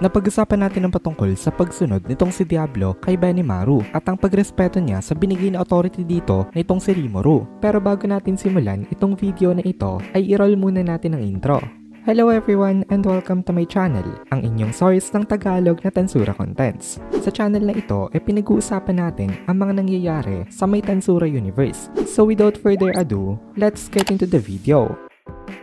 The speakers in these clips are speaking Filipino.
Napag-usapan natin ang patungkol sa pagsunod nitong si Diablo kay Benimaru at ang pagrespeto niya sa binigay na authority dito nitong si Rimuru. Pero bago natin simulan itong video na ito ay i-roll muna natin ang intro. Hello everyone and welcome to my channel, ang inyong source ng Tagalog na Tensura Contents. Sa channel na ito ay pinag-uusapan natin ang mga nangyayari sa may Tensura universe. So without further ado, let's get into the video.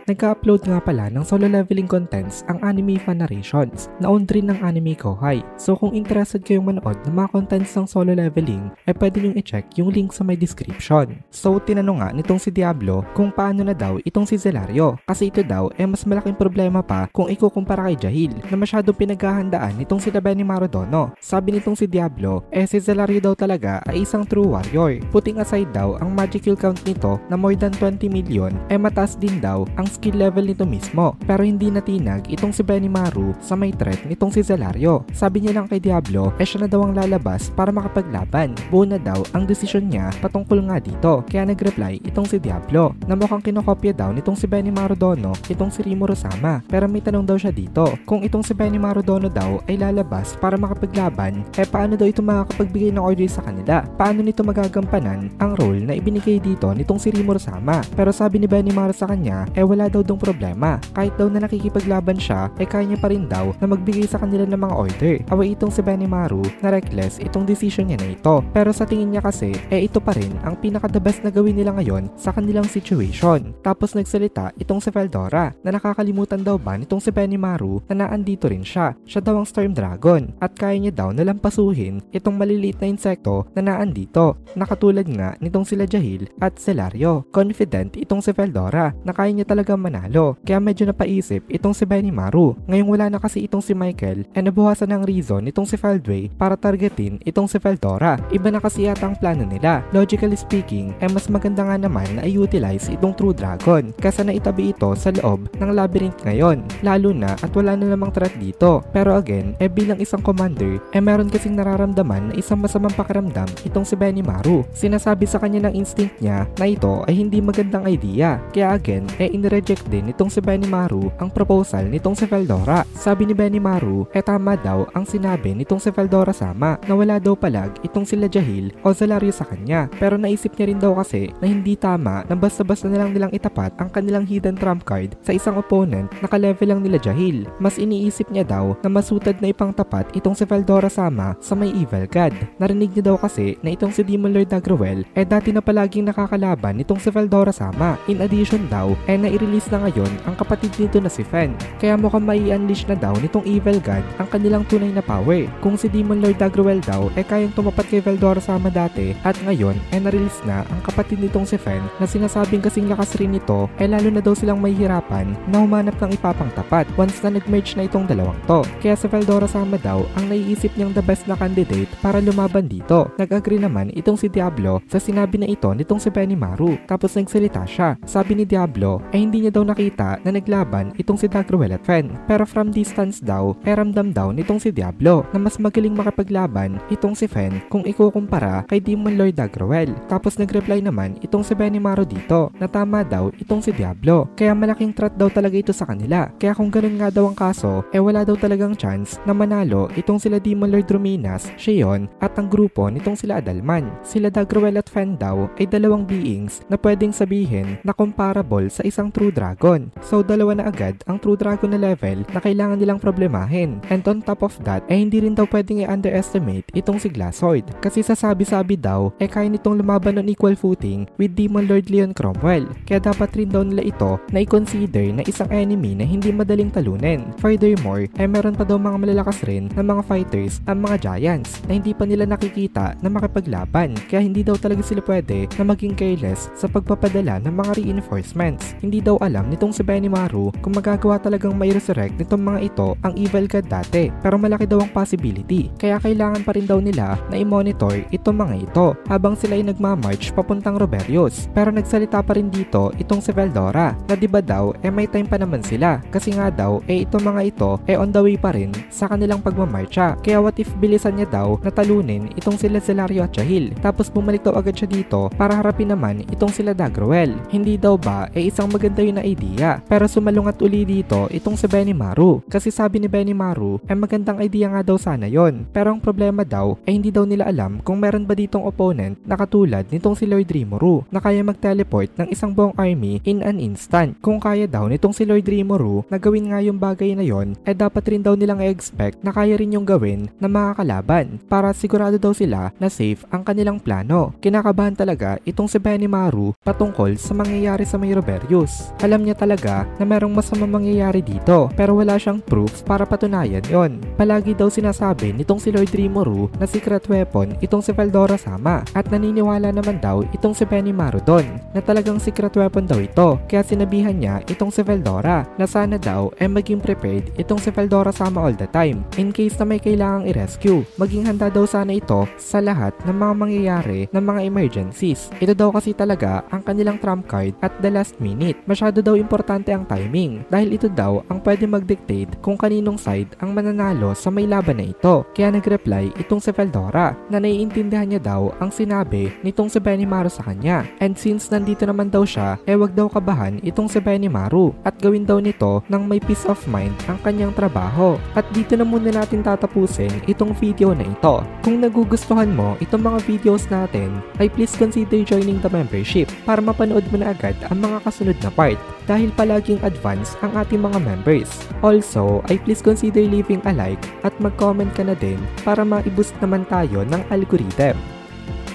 Nag-upload nga pala ng solo leveling contents ang Anime Fan Narrations na owned rin ng Anime Kohai. So kung interested kayong manood ng mga contents ng solo leveling, ay pwede nyong i-check yung link sa my description. So tinanong nga nitong si Diablo kung paano na daw itong si Zelario, kasi ito daw ay mas malaking problema pa kung ikukumpara kay Jahil na masyadong pinaghahandaan nitong si Benimaru Dono. Sabi nitong si Diablo, si Zelario daw talaga ay isang true warrior. Putting aside daw ang magic kill count nito na more than 20 million, mataas din daw ang skill level nito mismo, pero hindi natinag itong si Benimaru sa may threat nitong si Zelario. Sabi niya lang kay Diablo siya na daw ang lalabas para makapaglaban. Buo na daw ang desisyon niya patungkol nga dito, kaya nag-reply itong si Diablo na mukhang kinokopya daw nitong si Benimaru Dono itong si Rimuru Sama. Pero may tanong daw siya dito, kung itong si Benimaru Dono daw ay lalabas para makapaglaban, paano daw ito makakapagbigay ng order sa kanila? Paano nito magagampanan ang role na ibinigay dito nitong si Rimuru Sama? Pero sabi ni Benimaru sa kanya, wala daw dong problema. Kahit daw na nakikipaglaban siya, kaya niya pa rin daw na magbigay sa kanila ng mga order. Away itong si Benimaru na reckless itong decision niya na ito. Pero sa tingin niya kasi, ito pa rin ang pinaka-the best na gawin nila ngayon sa kanilang situation. Tapos nagsalita itong si Veldora na nakakalimutan daw ba nitong si Benimaru na naandito rin siya. Siya daw ang Storm Dragon at kaya niya daw nalampasuhin itong maliliit na insekto na naandito. Nakatulad nga nitong sila Jahil at Zelario. Confident itong si Veldora na kaya niya talaga manalo, kaya medyo napaisip itong si Benimaru. Ngayong wala na kasi itong si Michael, nabawasan ng reason itong si Feldway para targetin itong si Veldora. Iba na kasi yata ang plano nila. Logically speaking, mas maganda nga naman na i-utilize itong True Dragon kaysa na itabi ito sa loob ng labyrinth ngayon, lalo na at wala na namang threat dito. Pero again, bilang isang commander, meron kasing nararamdaman na isang masamang pakiramdam itong si Benimaru. Sinasabi sa kanya ng instinct niya na ito ay hindi magandang idea, kaya again, in-reject din nitong si Benimaru ang proposal nitong si Veldora. Sabi ni Benimaru, tama daw ang sinabi nitong si Veldora Sama na wala daw palag itong sila Jahil o Zelario sa kanya. Pero naisip niya rin daw kasi na hindi tama na basta-basta na lang nilang itapat ang kanilang hidden trump card sa isang opponent na ka-level lang nila Jahil. Mas iniisip niya daw na masutad na ipangtapat itong si Veldora Sama sa may Evil God. Narinig niya daw kasi na itong si Demon Lord Agrawel dati na palaging nakakalaban nitong si Veldora Sama. In addition daw, na-release na ngayon ang kapatid nito na si Fen. Kaya mukhang mai-unleash na daw nitong Evil God ang kanilang tunay na power. Kung si Demon Lord Agrawel daw kayang tumapat kay Veldora Sama dati at ngayon na-release na ang kapatid nitong si Fen na sinasabing kasing lakas rin nito, lalo na daw silang may hirapan na humanap ng ipapangtapat once na nag-merge na itong dalawang to. Kaya si Veldora Sama daw ang naiisip niyang the best na candidate para lumaban dito. Nag-agree naman itong si Diablo sa sinabi na ito nitong si Benimaru. Tapos nagsalita siya. Sabi ni Diablo hindi niya daw nakita na naglaban itong si Dagrawel at Fen. Pero from distance daw, ramdam daw nitong si Diablo na mas magaling makipaglaban itong si Fen kung ikukumpara kay Demon Lord Dagrawel. Tapos nag-reply naman itong si Benimaru dito na tama daw itong si Diablo. Kaya malaking threat daw talaga ito sa kanila. Kaya kung ganun nga daw ang kaso, wala daw talagang chance na manalo itong sila Demon Lord Ruminas, Shion at ang grupo nitong sila Adalman. Sila Dagrawel at Fen daw ay dalawang beings na pwedeng sabihin na comparable sa isang True Dragon. So dalawa na agad ang True Dragon na level na kailangan nilang problemahin. And on top of that, hindi rin daw pwedeng i-underestimate itong si Glassoid. Kasi sasabi-sabi daw, kaya nitong lumaban on equal footing with Demon Lord Leon Cromwell. Kaya dapat rin daw nila ito na i-consider na isang enemy na hindi madaling talunin. Furthermore, meron pa daw mga malalakas rin na mga fighters ang mga giants na hindi pa nila nakikita na makipaglaban. Kaya hindi daw talaga sila pwede na maging careless sa pagpapadala ng mga reinforcements. Hindi daw alam nitong si Benimaru kung magagawa talagang mai-resurrect nitong mga ito ang Evil God dati, pero malaki daw ang possibility. Kaya kailangan pa rin daw nila na i-monitor itong mga ito habang sila ay nagmamarch papuntang Roberius. Pero nagsalita pa rin dito itong si Veldora na diba daw may time pa naman sila, kasi nga daw itong mga ito on the way pa rin sa kanilang pagmamarcha. Kaya what if bilisan niya daw na talunin itong sila Zelario at Jahil, tapos bumalik daw agad siya dito para harapin naman itong sila Dagrawel. Hindi daw ba isang magandang maganda yun na idea. Pero sumalungat uli dito itong si Benimaru. Kasi sabi ni Benimaru ay magandang idea nga daw sana yon. Pero ang problema daw ay hindi daw nila alam kung meron ba ditong opponent na katulad nitong si Lord Rimuru na kaya mag-teleport ng isang buong army in an instant. Kung kaya daw nitong si Lord Rimuru na gawin nga yung bagay na yon, eh dapat rin daw nilang i-expect na kaya rin yung gawin ng mga kalaban para sigurado daw sila na safe ang kanilang plano. Kinakabahan talaga itong si Benimaru patungkol sa mangyayari sa may Roberius. Alam niya talaga na merong masamang mangyayari dito pero wala siyang proofs para patunayan yon. Palagi daw sinasabi nitong si Lord Rimuru na secret weapon itong si Veldora Sama at naniniwala naman daw itong si Benimaru doon na talagang secret weapon daw ito, kaya sinabihan niya itong si Veldora na sana daw ay maging prepared itong si Veldora Sama all the time in case na may kailangang i-rescue. Maging handa daw sana ito sa lahat ng mga mangyayari ng mga emergencies. Ito daw kasi talaga ang kanilang trump card at the last minute. Masyado daw importante ang timing dahil ito daw ang pwede mag-dictate kung kaninong side ang mananalo sa may laban na ito. Kaya nag-reply itong si Veldora na naiintindihan niya daw ang sinabi nitong si Benimaru sa kanya. And since nandito naman daw siya, wag daw kabahan itong si Benimaru at gawin daw nito ng may peace of mind ang kanyang trabaho. At dito na muna natin tatapusin itong video na ito. Kung nagugustuhan mo itong mga videos natin, ay please consider joining the membership para mapanood mo na agad ang mga kasunod na part dahil palaging advance ang ating mga members. Also, ay please consider leaving a like at mag-comment ka na din para ma-boost naman tayo ng algorithm.